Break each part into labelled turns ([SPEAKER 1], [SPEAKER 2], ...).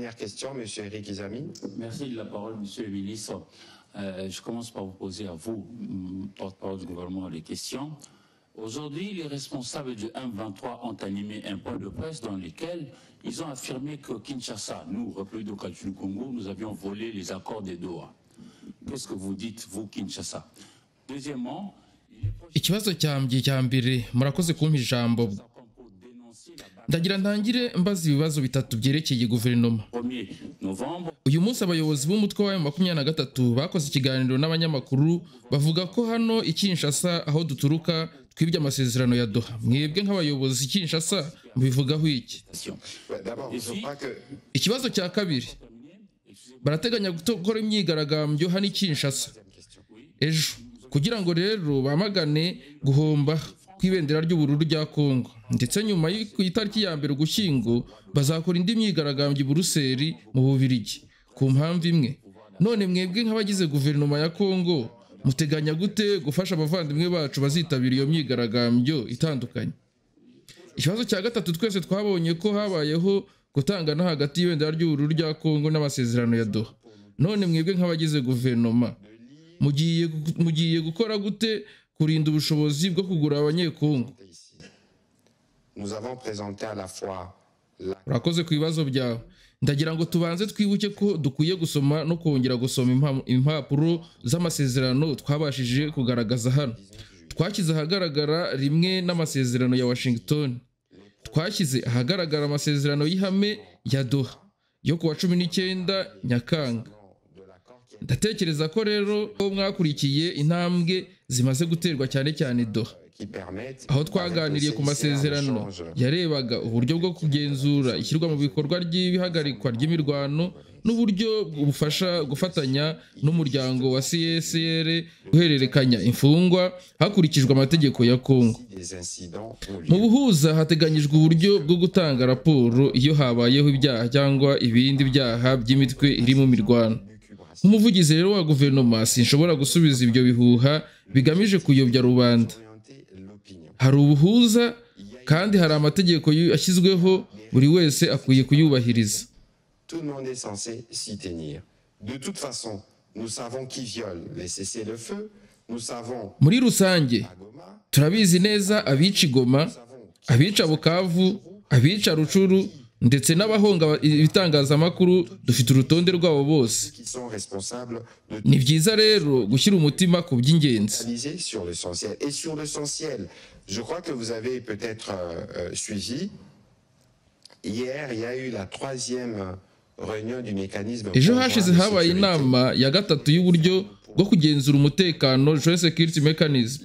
[SPEAKER 1] Dernière question, M. Eric Izami.
[SPEAKER 2] Merci de la parole, Monsieur le ministre. Je commence par vous poser à vous, porte-parole du gouvernement, les questions. Aujourd'hui, les responsables du M23 ont animé un point de presse dans lequel ils ont affirmé que Kinshasa, nous, République démocratique du Congo, nous avions volé les accords de Doha. Qu'est-ce que vous dites, vous, Kinshasa? Deuxièmement,
[SPEAKER 3] ikibazo cya mbere murakoze kumpa ijambo ndagira ntangire mbaza ibibazo bitatu byerekeye guverinoma. Uyu munsi abayobozi b'umutwe wa M23 bakoze ikiganiro n'abanyamakuru bavuga ko hano i Kinshasa aho duturuka twibye amasezerano ya Doha. Mwebwe nk'abayobozi Kinshasa mubivugaho iki? Ikibazo cya kabiri, barateganya gukora imyigaragambyo hano i Kinshasa ejo kugira ngo rero bamagane guhomba kw'ibendera ry'ubururu rya Kongo, ndetse nyuma y'itariki ya mbere Ugushyingo bazakora indi myigaragambyo i Buruseli mu Bubiligi ku mpamvu imwe. None mwebwe nk'abagize guverinoma ya Kongo muteganya gute gufasha abavandimwe bacu bazitabira iyo myigaragambyo itandukanye? Ikibazo cya gatatu, twese twabonye ko habayeho gutangana hagati y'ibendera ry'ubururu rya Kongo n'amasezerano ya Doha. None mwebwe nk'abagize guverinoma mugiye gukora gute kurinda ubushobozi bwo kugura abanyekongo? Urakoze ku bibazo byawe. Ndagira ngo tubanze twibuke ko dukwiye gusoma no kongera gusoma impapuro z'amasezerano twabashije kugaragaza hano. Twashyize ahagaragara rimwe n'amasezerano ya Washington. Twashyize ahagaragara amasezerano y'ihame ya Doha yo kuwa 19 Nyakanga. Ndatekereza ko rero mwakurikiye intambwe zimaze guterwa cyane cyane Doha, aho twaganiriye ku masezerano yarebaga uburyo bwo kugenzura ishyirwa mu bikorwa ry'ibihagarikwa ry'imirwano n'uburyo bufasha gufatanya n'umuryango wa CSR guhererekanya imfungwa hakurikijwe amategeko ya Kongo. Mu buhuza hateganyijwe uburyo bwo gutanga raporo iyo habayeho ibyaha cyangwa ibindi byaha by'imitwe iri mu mirwano. Nk'umuvugizi rero wa guverinoma sinshobora gusubiza ibyo bihuha bigamije kuyobya rubanda. Hari ubuhuza kandi hari amategeko yashyizweho, buri wese akwiye kuyubahiriza. Muri rusange turabizi neza abica Goma, abica Bukavu, abica Rucuru ndetse n'abahonga ibitangazamakuru, dufite urutonde rwabo bose. Ni byiza rero gushyira umutima ku by'ingenzi.
[SPEAKER 1] Je crois que vous avez peut-être suivi. Hier, il y a eu la 3e réunion du mécanisme.
[SPEAKER 3] Ejo hashize habaye inama ya gatatu y'uburyo bwo kugenzura umutekano, Joint Security Mechanism.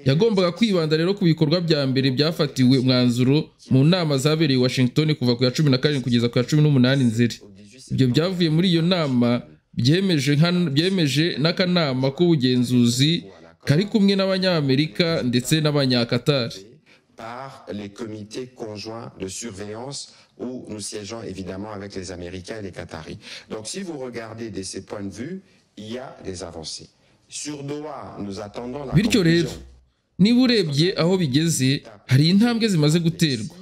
[SPEAKER 3] Yagombaga kwibanda rero ku bikorwa bya mbere byafatiwe umwanzuro mu nama zabereye Washington kuva ku ya 17 kugeza ku ya 18 Nzeri. Ibyo byavuye muri iyo nama byemeje n'akanama k'ubugenzuzi kari kumwe n'Abanyamerika ndetse n'Abanyakatari.
[SPEAKER 1] Par les comités conjoints de surveillance où nous siégeons évidemment avec les Américains et les Qataris. Donc si vous regardez de ces points de vue, il y a des avancées. Sur Doha, nous attendons la conclusion.
[SPEAKER 3] Niba urebye aho bigeze, hari intambwe zimaze guterwa.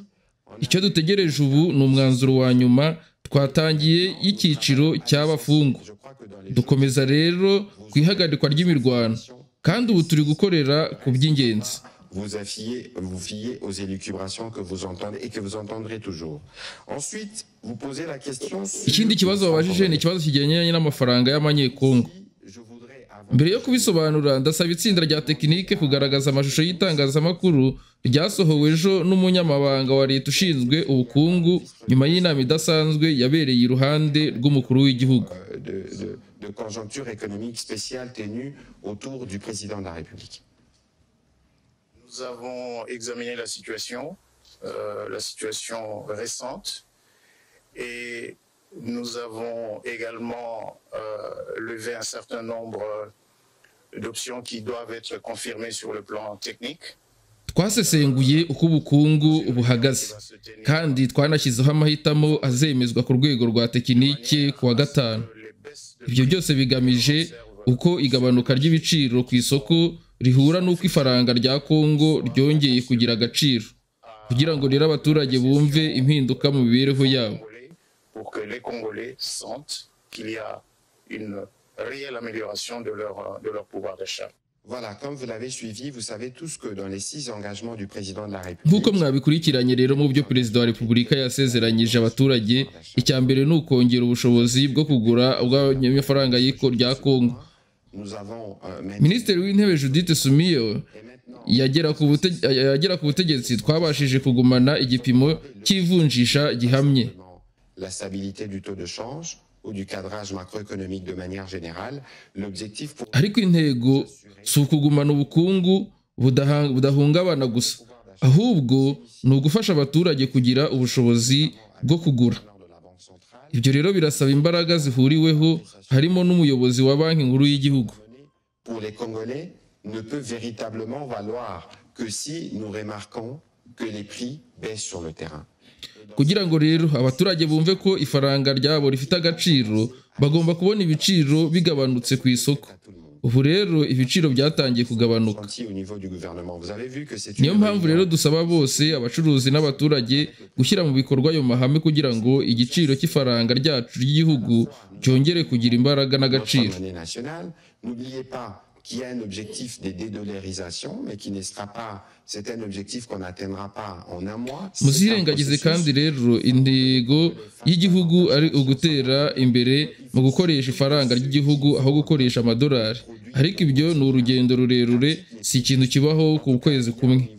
[SPEAKER 3] Icyo dutegereje ubu ni umwanzuro wa nyuma twatangiye y'icyiciro cy'abafungwa. Dukomeza rero kwihagarikwa ry'imirwano, kandi ubu turi gukorera ku by'ingenzi.
[SPEAKER 1] Vous fiez aux élucubrations que vous entendez et que vous entendrez toujours. Ensuite, vous posez la question.
[SPEAKER 3] Ikindi kibazo babajije ni ikibazo kigendanye n'amafaranga y'amanyekongo. Mbere yo kubisobanura, ndasaba itsinda rya tekinike kugaragaza amashusho y'itangazamakuru ryasohowe ejo n'umunyamabanga wa leta ushinzwe ubukungu nyuma y'inama idasanzwe yabereye iruhande rw'umukuru w'igihugu.
[SPEAKER 1] De conjoncture économique spéciale tenue autour du président de la République.
[SPEAKER 4] Nous avons examiné la situation récente, et nous avons également levé un certain nombre d'options qui doivent être confirmées sur le plan technique.
[SPEAKER 3] Twasesenguye uko ubukungu buhagaze, kandi twanashyizeho amahitamo azemezwa ku rwego rwa tekinike ku wa gatanu. Ibyo byose bigamije uko igabanuka ry'ibiciro ku isoko rihura n'uko ifaranga rya Kongo ryongeye kugira agaciro, kugira ngo rero abaturage bumve impinduka mu mibereho yabo.
[SPEAKER 4] pour que les Congolais sentent qu'il y a une réelle amélioration de leur pouvoir d'achat.
[SPEAKER 1] Voilà, comme vous l'avez suivi, vous savez tous que dans les 6 engagements du président de la République,
[SPEAKER 3] nk'uko mwabikurikiranye rero mu byo perezida wa repubulika yasezeranyije abaturage, icya mbere ni ukongera ubushobozi bwo kugura bw'amafaranga rya Kongo. Minisitiri w'intebe Judith Sumiyo yagera ku butegetsi twabashije kugumana igipimo cy'ivunjisha gihamye.
[SPEAKER 1] La stabilité du taux de change ou du cadrage macroéconomique de manière générale, l'objectif pour...
[SPEAKER 3] Ariko intego si ukugumana ubukungu budahungabana gusa, ahubwo ni ugufasha abaturage kugira ubushobozi bwo kugura. Ibyo rero birasaba imbaraga zihuriweho, harimo n'umuyobozi wa banki nkuru y'igihugu.
[SPEAKER 1] Pour les Congolais ne peut véritablement valoir que si nous remarquons que les prix baissent sur le terrain.
[SPEAKER 3] Kugira ngo rero abaturage bumve ko ifaranga ryabo rifite agaciro, bagomba kubona ibiciro bigabanutse ku isoko. Ubu rero ibiciro byatangiye kugabanuka. Niyo mpamvu rero dusaba bose abacuruzi n'abaturage gushyira mu bikorwa ayo mahame kugira ngo igiciro cy'ifaranga ryacu ry'igihugu cyongere kugira imbaraga n'agaciro.
[SPEAKER 1] Qui a un objectif de dédollarisation, mais qui ne sera pas, c'est un objectif qu'on n'atteindra pas en un mois.
[SPEAKER 3] Muzirengagize kandi rero intego y'igihugu ari ugutera imbere mu gukoresha ifaranga ry'igihugu aho gukoresha amadolari. Ariko ibyo ni urugendo rurerure, si ikintu kibaho ku kwezi kumwe.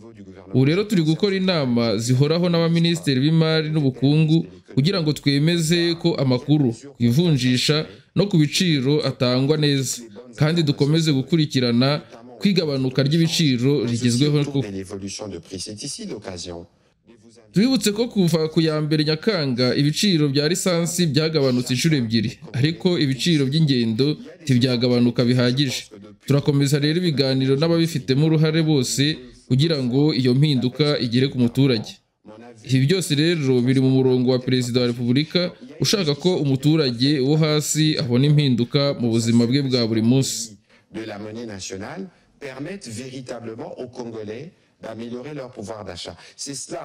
[SPEAKER 3] Ubu rero turi gukora inama zihoraho n'abaminisitiri b'imari n'ubukungu kugira ngo twemeze ko amakuru ku ivunjisha no ku biciro atangwa neza, kandi dukomeze gukurikirana kwigabanuka ry'ibiciro rigezweho. Twibutse ko kuva ku ya mbere Nyakanga ibiciro bya lisansi byagabanutse inshuro ebyiri, ariko ibiciro by'ingendo ntibyagabanuka bihagije. Turakomeza rero ibiganiro n'ababifitemo uruhare bose kugira ngo iyo mpinduka igere ku muturage. Ibi byose rero biri mu murongo wa perezida wa repubulika ushaka ko umuturage wo hasi abona impinduka mu buzima bwe bwa buri munsi.
[SPEAKER 1] De la monnaie nationale permettent véritablement aux Congolais d'améliorer leur pouvoir d'achat. C'est cela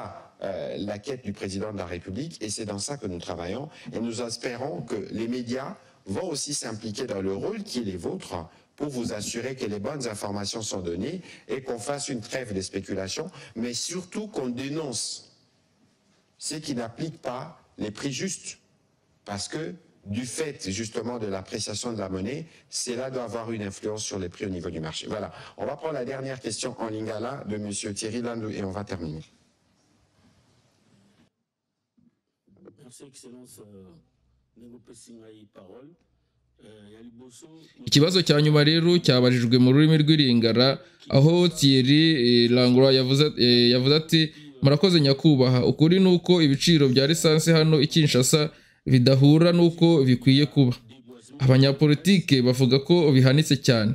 [SPEAKER 1] la quête du président de la République, et c'est dans ça que nous travaillons, et nous espérons que les médias vont aussi s'impliquer dans le rôle qui est les vôtres pour vous assurer que les bonnes informations sont données et qu'on fasse une trêve des spéculations, mais surtout qu'on dénonce ceux qui n'appliquent pas les prix justes, parce que du fait justement de l'appréciation de la monnaie, cela doit avoir une influence sur les prix au niveau du marché. Voilà, on va prendre la dernière question en lingala de M. Thierry Landou et on va terminer.
[SPEAKER 2] Merci, Excellence.
[SPEAKER 3] Ikibazo cya nyuma rero cyabajijwe mu rurimi rw'Iringara, aho Thierry Langlois yavuze ati: murakoze nyakubahwa, ukuri nuko ibiciro bya lisansi hano i Kinshasa bidahura nuko bikwiye kuba. Abanyapolitike bavuga ko bihanitse cyane.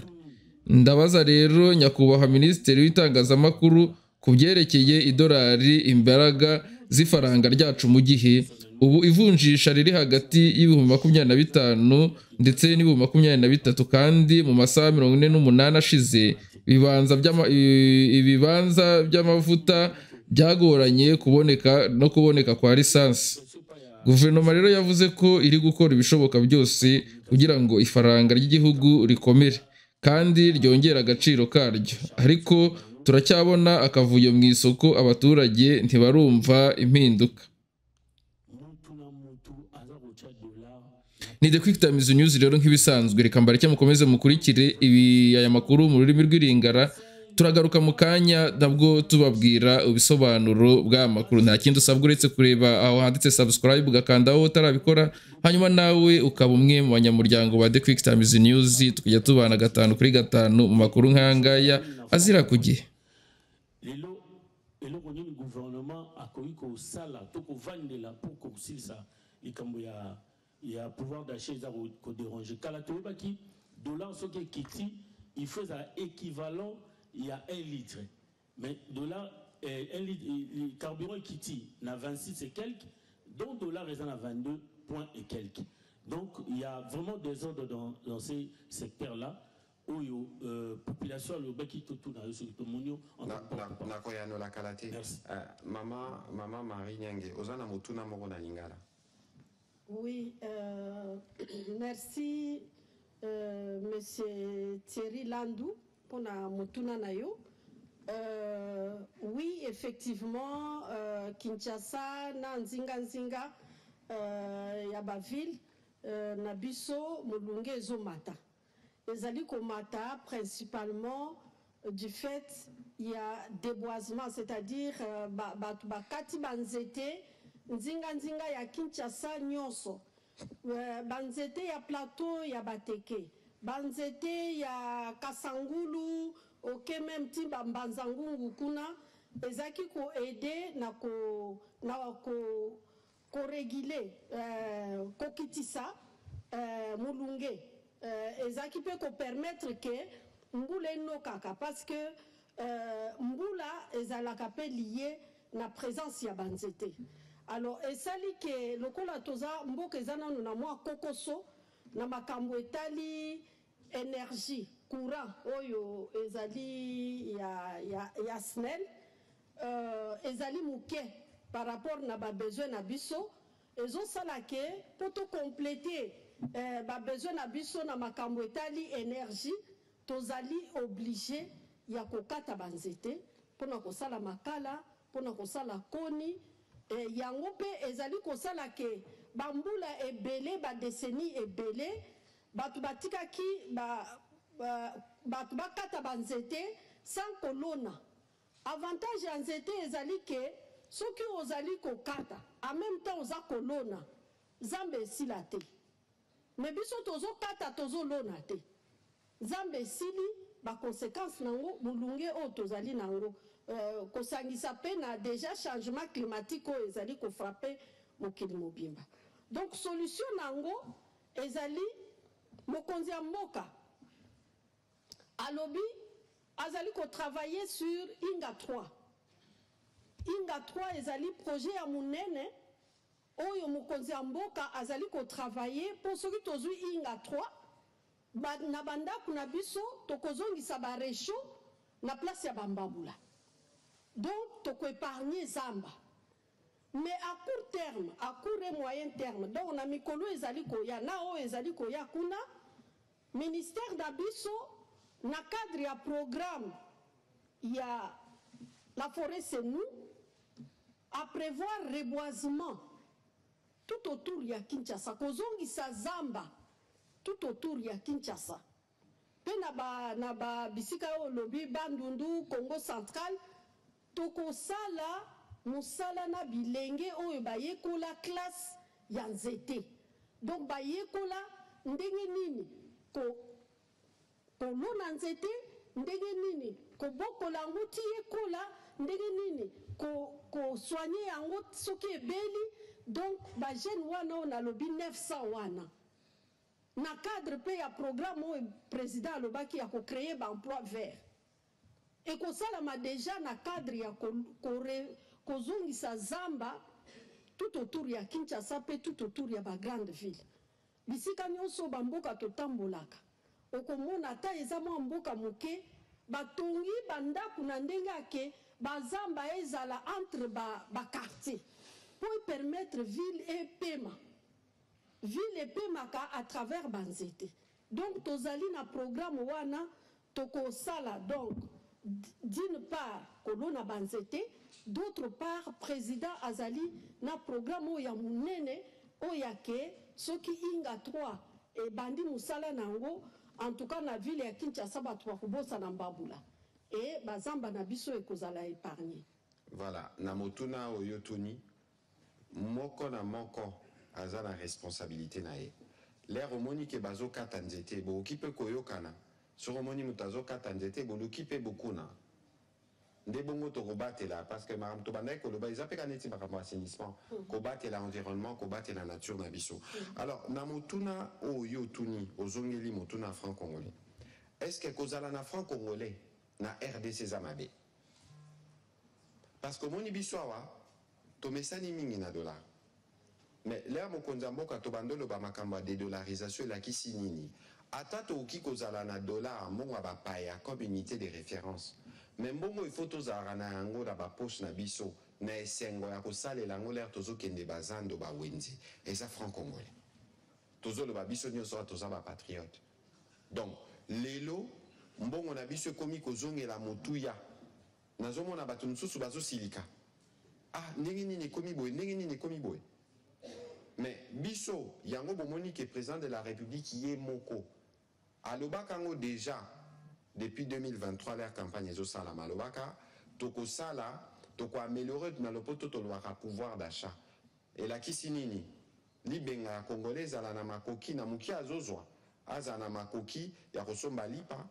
[SPEAKER 3] Ndabaza rero nyakubahwa Minisitiri w'itangazamakuru ku byerekeye idolari, imbaraga z'ifaranga ryacu mu gihe ubu ivunjisha riri hagati y'ibihumbi 25 ndetse n'ibihumbi 23, kandi mu masaha 48 ashize ibibanza by'amavuta byagoranye kuboneka kwa lisansi. Guverinoma rero yavuze ko iri gukora ibishoboka byose kugira ngo ifaranga ry'igihugu rikomere kandi ryongera agaciro karyo, ariko turacyabona akavuyo mu isoko, abaturage ntibarumva impinduka. Ni The Quick Times News rero nk'ibisanzwe, reka mbareke mukomeze mukurikire aya makuru mu rurimi rw'Iringara. Turagaruka mu kanya nabwo tubabwira ubisobanuro bw'amakuru. Nta kindi usabwa uretse kureba aho handitse subscribe ugakandaho utarabikora, hanyuma nawe ukaba umwe mu banyamuryango ba The Quick Times News, tukajya tubana 5 kuri 5 mu makuru nk'angaya azira ku gihe.
[SPEAKER 2] Il y a pouvoir d'achat qui dérange. Quand la dollar, ce qui est quitté, il faut un équivalent, il y a 1 litre. Mais dollar, 1 litre, le carburant est quitté, il y a 26 et quelques, donc dollar est à 22 points et quelques. Donc il y a vraiment des ordres dans ces secteurs-là. Où la population le qui tout dans ce monio
[SPEAKER 1] nakoyano la kalate. Maman Marie Nyange ozana mutuna moko na lingala.
[SPEAKER 5] Oui, merci Monsieur Thierry Landou pour la motuna nayo. Oui, effectivement, Kinshasa, na nzinga Yabaville, Nabiso, Mulunge Zomata. Ezali komata principalement du fait il y a déboisement, c'est-à-dire bakati banzete nzinga ya Kinshasa nyonso, banzete ya plateau ya bateke, banzete ya Kasangulu, ok même ti Mbanzangungu kuna ezaki ko aider na ko réguler kokitisa Mulunge ezaki pe ko permettre que mbula ino kaka parce que mbula ezalaka pe lié na présence ya banzete. Alors esali ke lokola toza mboka ezana na mwa kokoso na makambo etali énergie courant oyo ezali ya SNEL ezali muke par rapport na ba besoin na biso ezo sala ke poto compléter ba besoin na biso na makambo etali énergie tozali obligé ya kokata banzete pona kosala makala pona kosala koni yango pe ezali kosala ke bambula ebele ba décennie ebele batu batikaki batu bakata banzete sans kolona. Avantage ya nzete ezali ke soki ozali kokata en même temps oza kolona Zambe esila te. Mais biso tozo kata tozo lona te. Zambe esili ba conséquence nango mulunge o tozali nango kosangisa pe na déjà changement climatique o ezali ko frapper mokili mobimba. Donc solution nango ezali mokonzi ya mboka alobi azali ko travailler sur Inga 3. Inga 3 ezali projet ya munene oyo mokonzi ya mboka azali ko travailler pour soki tozwi Inga 3 na bandako na biso tokozongisa ba réchaud na place ya bambabula. Donc toko épargner Zamba. Mais à court terme, à court et moyen terme, donc on a mikolo ezali koya na o ezali koya kuna ministère d'Abisso na cadre ya programme ya la forêt c'est nous à prévoir reboisement tout autour ya Kinshasa kozongisa Zamba tout autour ya Kinshasa pe na ba bisika o lobi Bandundu Congo central toko sala musala na bilenge oyo bayekola classe ya nzete donc bayekola ndenge nini kolona nzete ndenge nini kobokola yango ti yekola ndenge nini soigner yango soki ebeli. Donc bajeune wana oyo nalobi 900 wana na cadre pe ya programme oyo président alobaki ya kocréer baemploi vert ekosalama déjà na cadre ya kozongisa Zamba tout autour ya Kinshasa pe tout autour ya ba grande ville. Bisika nyonso bamboka totambolaka okomona ata eza mwa mboka moke batongi bandako na ndenge ake bazamba ezala entre ba quartier pour permettre ville epemaka à travers banzete. Donc tozali na programme wana toko sala donc d'une part kolona banzete, d'autre part président azali na programme oya munene oyake soki Inga 3 et bandi musala nango en tout cas na ville ya Kinshasa batu bakobosa na mbabula et bazamba na biso ekozala épargné.
[SPEAKER 1] Voilà, na motuna oyotoni moko na moko aza na responsabilité na ye. L'air omoni ke bazo kata nzete bo okipe koyokana sur omoni mutazo kata nzete bo lokipe beaucoup na nde bongo to kobatela parce que maram to bandai ko loba izapeka neti makambo assainissement ko batela environnement ko batela nature na biso. Alors na motuna oyotuni ozongeli motuna franc-congolais. Est-ce que kozala na franc-congolais na RDC Zamabe? Parce que moni biso awa to mesani mingi na dollar. Mais là mokonza mboka to bandolo ba makambo de dollarisation la kisi nini. Ata to ki kozala na dollar mbongo ba paya comme unité de référence. Mais mbongo il faut tozala na yango da ba poche na biso na esengo ya kosalela ngo l'air tozokende bazando bawenzi eza franc-congolais tozoloba biso nyonso toza bapatriote. Donc lelo mbongo na biso ekomi kozongela motuya nazomona bato mosusu bazosilika ndenge nini ekomi boye ndenge nini ekomi boye. Mais biso yango bomoni ke président de la République ye moko alobaka ngo déjà depuis 2023 leur campagne ezosala malobaka tokosala toko améliorer na lopoto tolobaka pouvoir d'achat elakisi nini libenga ya congolais ala na makoki na moki azozwa aza na makoki ya kosomba lipa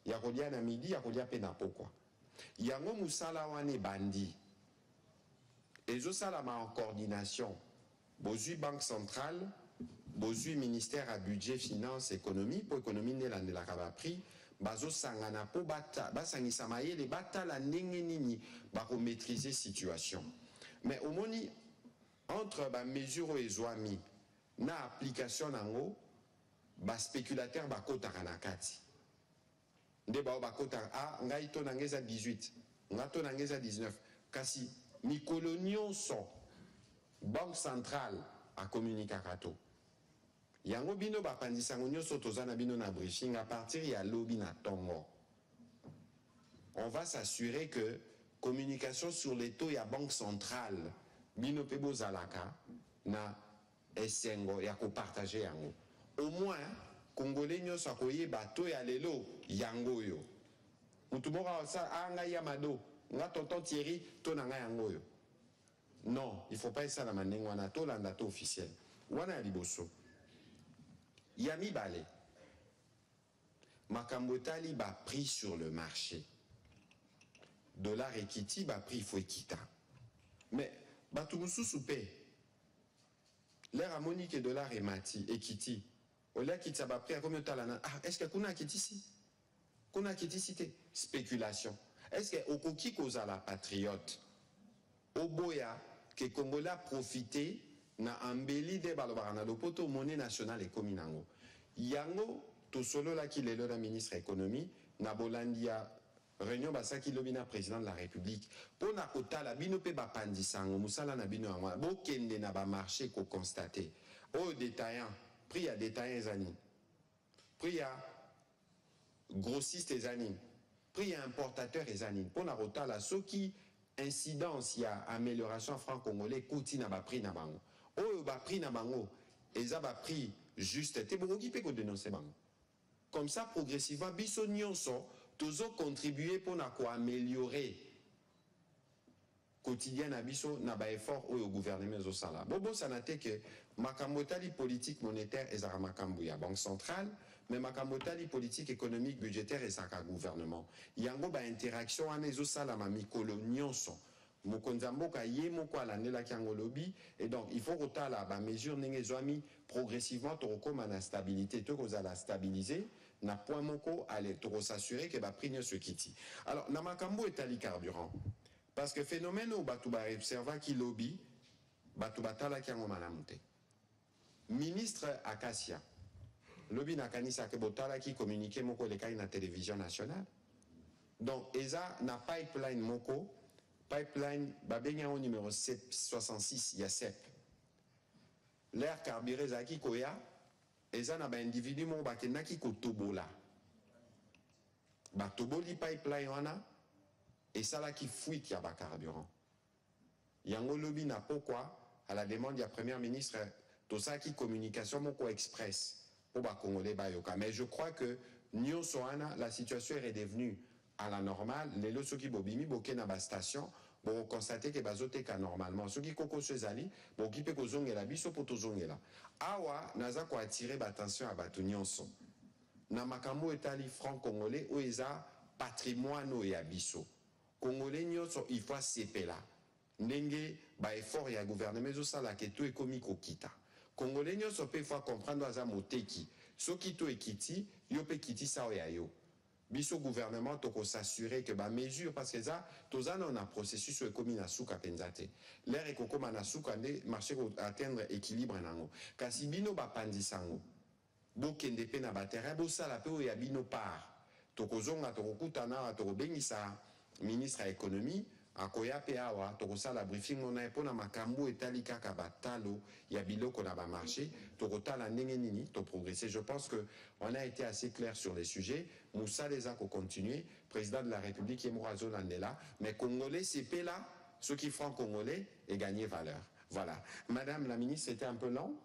[SPEAKER 1] ya kolia na midi ya kolia pe na pokwa yango musala wane bandi ezosala ma en coordination bozui banque centrale bozui ministère à budget finance économie pour économie nelandelaka bapris bazosangana po basangisa mayele batala ndenge nini bakomaîtriser situation. Mais omoni entre bamesure oyo ezwami na application nango baspéculateur bakotaka na kati nde bao bakotaka ngai to nange eza 18 nga to nange eza 19 kasi mikolo nyonso banque centrale akomunikaka to yango bino bapandisango nyonso toza na bino na briefing à partir ya lobi na tongo. On va s'assurer que communication sur les taux ya banque centrale bino pe bozalaka na esengo ya kopartager yango au moins congolais nyonso akoyeba to ya lelo yango yo mutu moko sa ngai ya mado nga tonton Thierry to na ngai yango yo. Non, il ne faut pas essayer la manière wana to landa to officiel wana ya liboso yami bale makambo etali ba prix sur le marché dollar ekiti ba prix faut ekita mais batu mususu pe l'air amoni que dollar emati ekiti olia kitsa ba prix a combien talana est-ce que kuna kitisi te spéculation est-ce que okoki koza la patriote oboya que Congolais a profité na ambeli de balobara na lopoto monnaie nationale ekomi nango yango to solo la ki lelo na ministre économie na bolandia réunion basaki lobi na président de la république pour na kotala bino pe bapandisango musala na bino yango bokende na ba marché ko constater au détaillant prix à détaillant zani prix à grossiste ezani prix à importateur ezani pour na kotala soki incidence ya amélioration franc-congolais kouti na ba prix na bango oyo ba prix na bango eza ba prix juste te bokoki pe ko dénoncer bango comme ça progressivement biso nyonso tozo contribuer pour na ko améliorer quotidien na biso na ba effort oyo gouvernement zo sala bobo sanate que makambo tali politique monétaire ezaka makambo ya banque centrale mais makambo tali politique économique budgétaire ezaka gouvernement yango ba interaction wana ezo sala ma mikolo nyonso mokonzi mboka ye moko alandelaki yango lobi et donc il faut kotala ba mesure ndenge ezwami progressivement tokokoma na stabilité tokozala stabiliser na point moko ale s'assurer que ba prix nyonso ekiti. Alors na makambo etali carburant parce que phénomène où batu ba observa ki lobby batu batala ki yango malamu te ministre Akasia lobby na kanisa ke botala ki communiqué moko lekai na télévision nationale donc eza na pipeline moko pipeline babenga au numéro 66 ya CEP l'air carburé zaki koya eza na ba individu mo bakendaki kotobola batoboli pipeline wana esalaki fuite ya bacarburant yango lobi na pourquoi à la demande du premier ministre tosaki communication moko express pour ba congolais bayoka mais je crois que nyonso wana la situation est redevenue à la normale lelo soki bobimi boke na ba station bo constater que bazoteka normalement soki koko sezali bo kipe kozongela biso po tozongela awa naza ko attirer ba attention à batu nyonso na makambo etali franc congolais o eza patrimoine ya biso congolais nyonso il faut sepela ndenge ba effort ya gouvernement zo sala ke to ekomi kokita congolais nyonso pe faut comprendre aza moteki soki to ekiti yo pe kiti sa o ya yo biso gouvernement toko s'assurer que ba mesure parce que ça tozana on a processus ekomi na suka penzate l'air ekokoma na suka nde marché ko atteindre équilibre nango kasi bino ba pandisango bokende pe na ba terrain bo sala pe o ya bino part toko zonga toko kutana toko bengisa ministre ya économie akoya pe awa tokosala briefing on a pona makambo etali kaka batalo ya biloko na ba marché tokotala ndenge nini to progresser. Je pense que on a été assez clair sur les sujets. Moussa les a continuer, président de la République Yemourazo Landela, mais congolais c'est là, ceux qui font congolais et gagner valeur. Voilà. Madame la ministre, c'était un peu long.